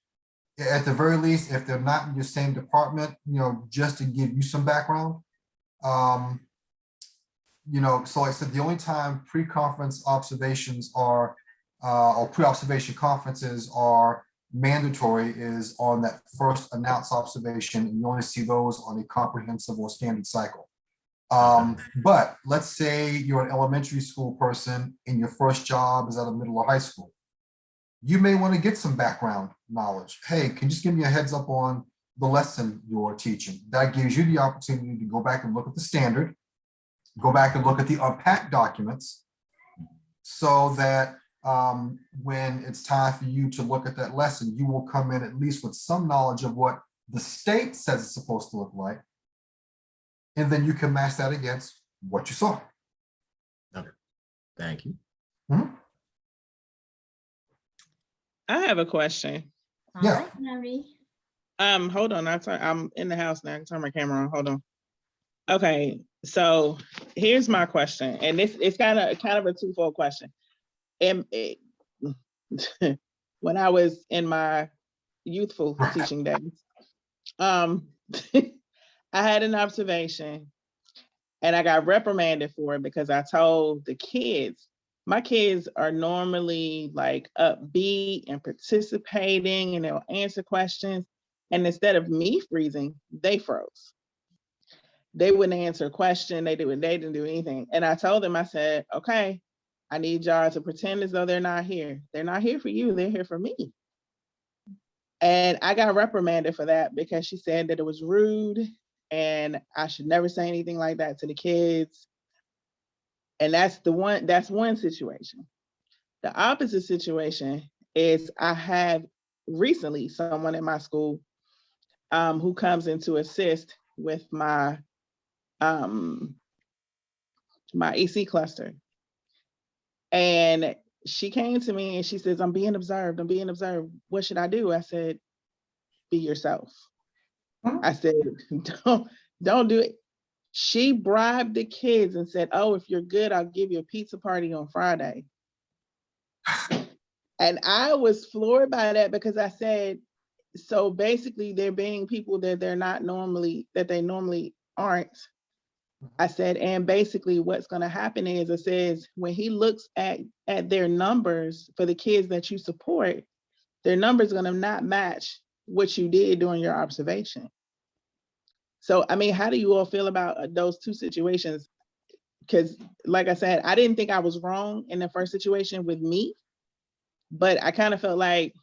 at the very least, if they're not in your same department, you know, just to give you some background, you know, so like I said, the only time pre-conference observations are, or pre-observation conferences are mandatory is on that first announced observation, and you only see those on a comprehensive or standard cycle. But let's say you're an elementary school person and your first job is at a middle or high school. You may want to get some background knowledge. Hey, can you just give me a heads up on the lesson you're teaching? That gives you the opportunity to go back and look at the standard, go back and look at the unpacked documents, so that when it's time for you to look at that lesson, you will come in at least with some knowledge of what the state says it's supposed to look like. And then you can match that against what you saw. Okay. Thank you. I have a question. All Yeah. right, Mary. Hold on. I'm in the house now. I can turn my camera on. Hold on. Okay, so here's my question, and it's kind of a twofold question. And when I was in my youthful teaching days, I had an observation, and I got reprimanded for it because I told the kids, my kids are normally like upbeat and participating, and they'll answer questions. And instead of me freezing, they froze. They wouldn't answer a question. They didn't do anything. And I told them, I said, okay, I need y'all to pretend as though they're not here. They're not here for you. They're here for me. And I got reprimanded for that because she said that it was rude and I should never say anything like that to the kids. And that's one situation. The opposite situation is I have recently someone in my school who comes in to assist with my EC cluster. And she came to me and she says, I'm being observed. What should I do? I said, be yourself. I said, don't do it. She bribed the kids and said, oh, if you're good, I'll give you a pizza party on Friday. And I was floored by that because I said, so basically they're being people that they normally aren't. I said, and basically what's going to happen is, it says, when he looks at their numbers for the kids that you support, their numbers are going to not match what you did during your observation. So, I mean, how do you all feel about those two situations? Because like I said, I didn't think I was wrong in the first situation with me, but I kind of felt like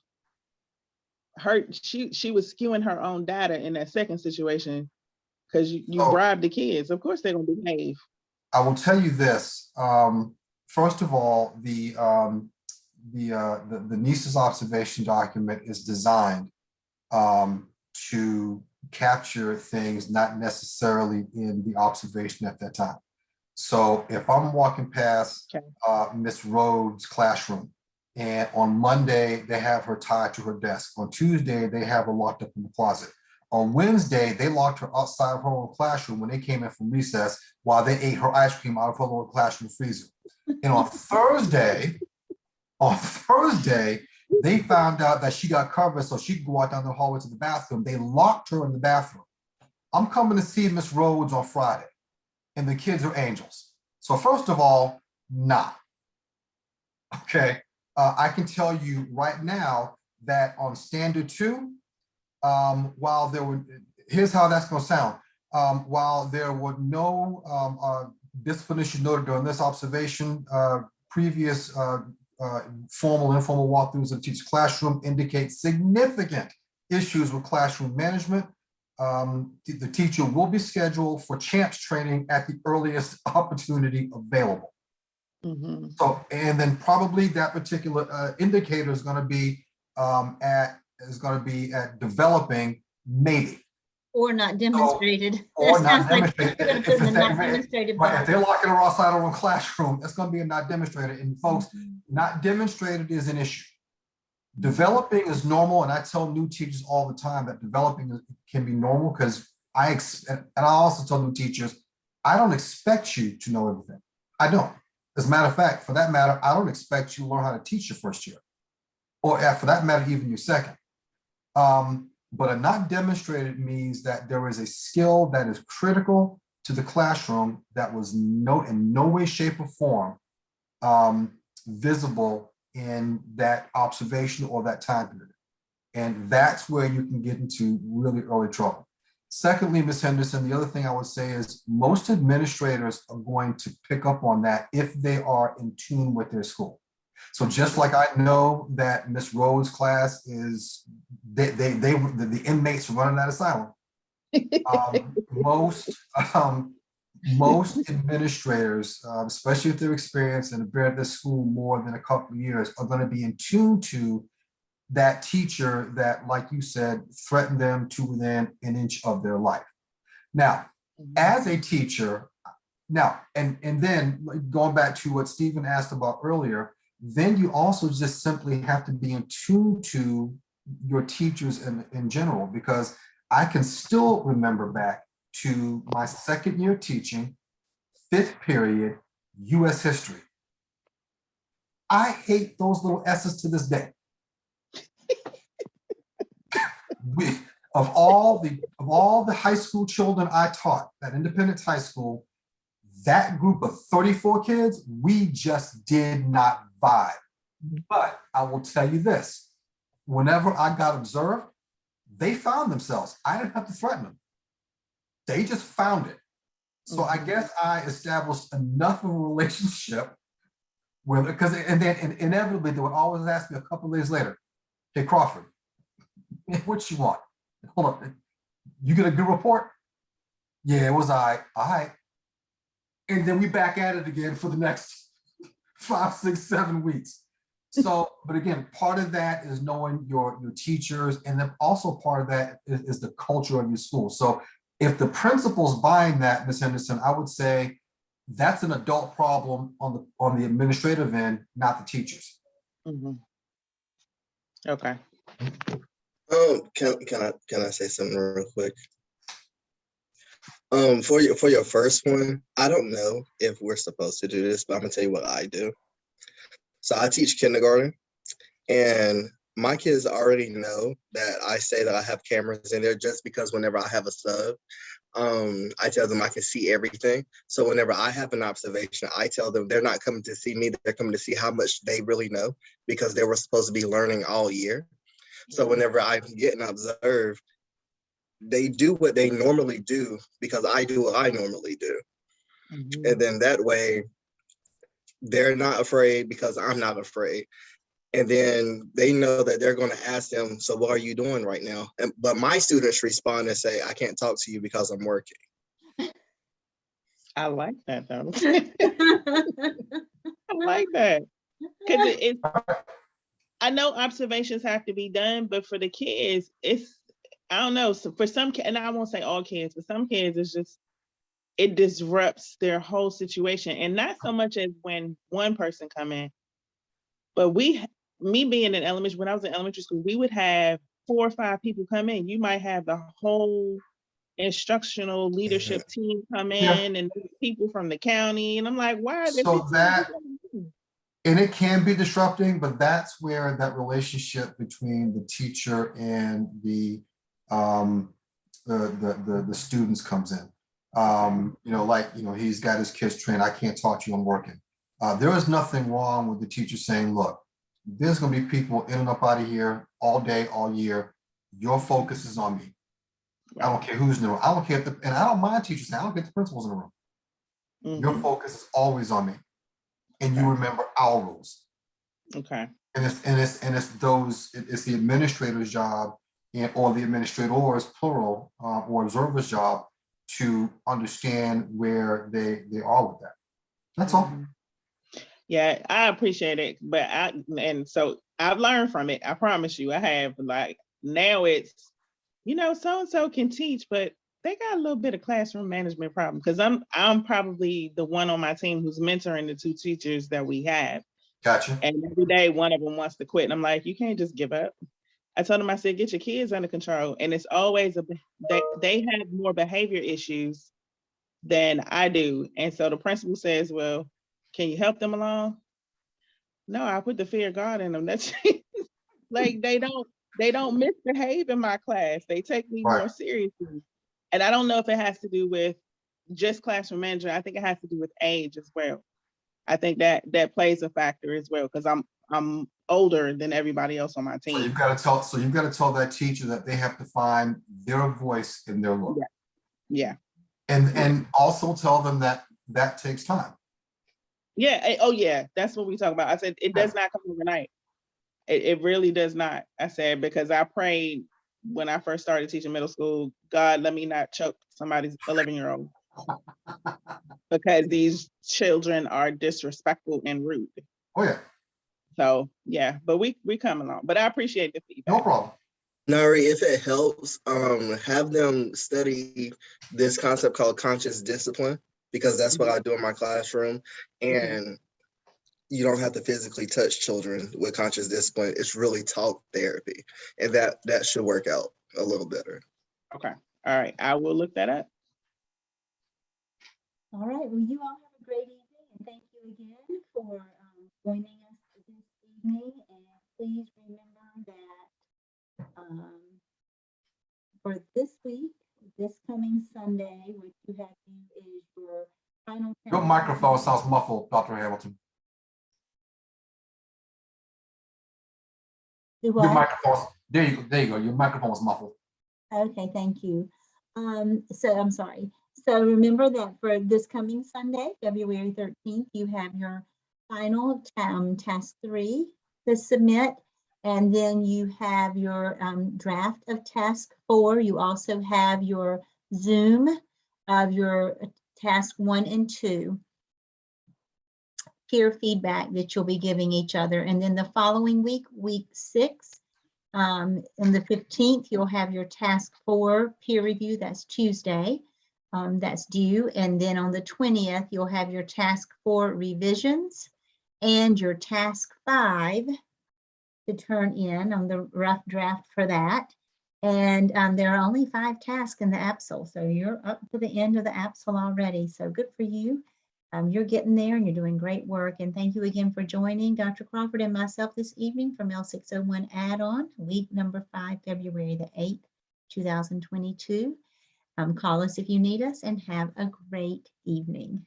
she was skewing her own data in that second situation because you bribed the kids. Of course they're going to behave. I will tell you this. First of all, the NISA's observation document is designed to capture things not necessarily in the observation at that time. So if I'm walking past Miss Rhodes' classroom, and on Monday they have her tied to her desk, on Tuesday they have her locked up in the closet, on Wednesday they locked her outside of her own classroom when they came in from recess while they ate her ice cream out of her little classroom freezer. And on Thursday, they found out that she got covered so she could go out down the hallway to the bathroom. They locked her in the bathroom. I'm coming to see Miss Rhodes on Friday, and the kids are angels. So first of all, nah. Okay, I can tell you right now that on standard 2, while there were, here's how that's going to sound. While there were no disciplinary noted during this observation, previous formal and informal walkthroughs of the teacher's classroom indicate significant issues with classroom management. The teacher will be scheduled for CHAMPS training at the earliest opportunity available. Mm-hmm. So, and then probably that particular indicator is going to be at developing, maybe. Or not demonstrated. Or That not sounds like demonstrated. you're gonna It's put the in the not same way. demonstrated But if box. they're locking her outside of her own classroom, it's going to be a not demonstrated. And folks, not demonstrated is an issue. Developing is normal, and I tell new teachers all the time that developing can be normal, because I also tell new teachers, I don't expect you to know everything. I don't. As a matter of fact, for that matter, I don't expect you to learn how to teach your first year, or for that matter, even your second. But a not demonstrated means that there is a skill that is critical to the classroom that was in no way, shape, or form visible in that observation or that time period. And that's where you can get into really early trouble. Secondly, Ms. Henderson, the other thing I would say is most administrators are going to pick up on that if they are in tune with their school. So just like I know that Miss Rhodes' class is, the inmates running that asylum. Most administrators, especially if they're experienced and have been at this school more than a couple of years, are going to be in tune to that teacher that, like you said, threatened them to within an inch of their life. Now, as a teacher, and then going back to what Stephen asked about earlier, then you also just simply have to be in tune to your teachers in general, because I can still remember back to my second year teaching, 5th period, US history. I hate those little S's to this day. Of all the high school children I taught at Independence High School, that group of 34 kids, we just did not vibe. But I will tell you this, whenever I got observed, they found themselves. I didn't have to threaten them. They just found it. So I guess I established enough of a relationship with, because, and then inevitably they would always ask me a couple of days later, hey, Crawford, what you want? Hold on, you get a good report? Yeah, it was all right. And then we back at it again for the next 5, 6, 7 weeks. So, but again, part of that is knowing your teachers, and then also part of that is the culture of your school. So if the principal's buying that, Ms. Henderson, I would say that's an adult problem on the administrative end, not the teachers. Okay. Can I say something real quick? For your first one, I don't know if we're supposed to do this, but I'm gonna tell you what I do. So I teach kindergarten, and my kids already know that I say that I have cameras in there just because whenever I have a sub, I tell them I can see everything. So whenever I have an observation, I tell them they're not coming to see me, they're coming to see how much they really know, because they were supposed to be learning all year. So whenever I'm getting observed, they do what they normally do because I do what I normally do. And then that way, they're not afraid because I'm not afraid. And then they know that they're going to ask them, so what are you doing right now? But my students respond and say, I can't talk to you because I'm working. I like that though. I like that. Because I know observations have to be done, but for the kids, I don't know. So for some kids, and I won't say all kids, but some kids, it's just, it disrupts their whole situation. And not so much as when one person come in, but me being in elementary, when I was in elementary school, we would have 4 or 5 people come in. You might have the whole instructional leadership team come in and people from the county. And I'm like, why are there So and it can be disrupting, but that's where that relationship between the teacher and the students comes in. He's got his kids trained. I can't talk to you, I'm working. There is nothing wrong with the teacher saying, look, there's going to be people in and up out of here all day, all year. Your focus is on me. I don't care who's in the room. I don't care and I don't mind teachers saying, I don't get the principals in the room. Your focus is always on me. And you remember our rules. Okay. And it's the administrator's job or the administrators, plural, or observer's job to understand where they are with that. That's all. Yeah, I appreciate it. But so I've learned from it. I promise you, I have. Like now it's, so-and-so can teach, but they got a little bit of classroom management problem, because I'm probably the one on my team who's mentoring the 2 teachers that we have. Gotcha. And every day one of them wants to quit. And I'm like, you can't just give up. I told them, I said, get your kids under control. And it's always they have more behavior issues than I do. And so the principal says, well, can you help them along? No, I put the fear of God in them. That's like, they don't misbehave in my class. They take me more seriously. And I don't know if it has to do with just classroom management. I think it has to do with age as well. I think that plays a factor as well, because I'm older than everybody else on my So team. you've got to tell that teacher that they have to find their voice in their look. Yeah. And also tell them that that takes time. Yeah. Oh yeah. That's what we talk about. I said, it does not come overnight. It really does not. I said, because I prayed when I first started teaching middle school, God, let me not choke somebody's 11-year-old. Because these children are disrespectful and rude. Oh yeah, So yeah, but we come along. But I appreciate the feedback. no problem. Nari, if it helps, have them study this concept called conscious discipline, because that's what I do in my classroom. And you don't have to physically touch children with conscious discipline. It's really talk therapy. And that should work out a little better. Okay. All right. I will look that up. All right, well, you all have a great evening, and thank you again for joining us this evening. And please remember that for this week, this coming Sunday, what you have to do is your final. Your microphone sounds muffled, Dr. Hamilton. Do Your what? microphone, there you go. Your microphone was muffled. Okay, thank you. So I'm sorry. So remember that for this coming Sunday, February 13th, you have your final task 3 to submit. And then you have your draft of task 4. You also have your Zoom of your task 1 and 2. Peer feedback that you'll be giving each other. And then the following week, week 6, on the 15th, you'll have your task 4 peer review. That's Tuesday. That's due. And then on the 20th, you'll have your task 4 revisions and your task 5 to turn in on the rough draft for that. And there are only 5 tasks in the APSL. So you're up to the end of the APSL already. So good for you. You're getting there and you're doing great work. And thank you again for joining Dr. Crawford and myself this evening from MELS 601 add-on, week number 5, February the 8th, 2022. Call us if you need us and have a great evening.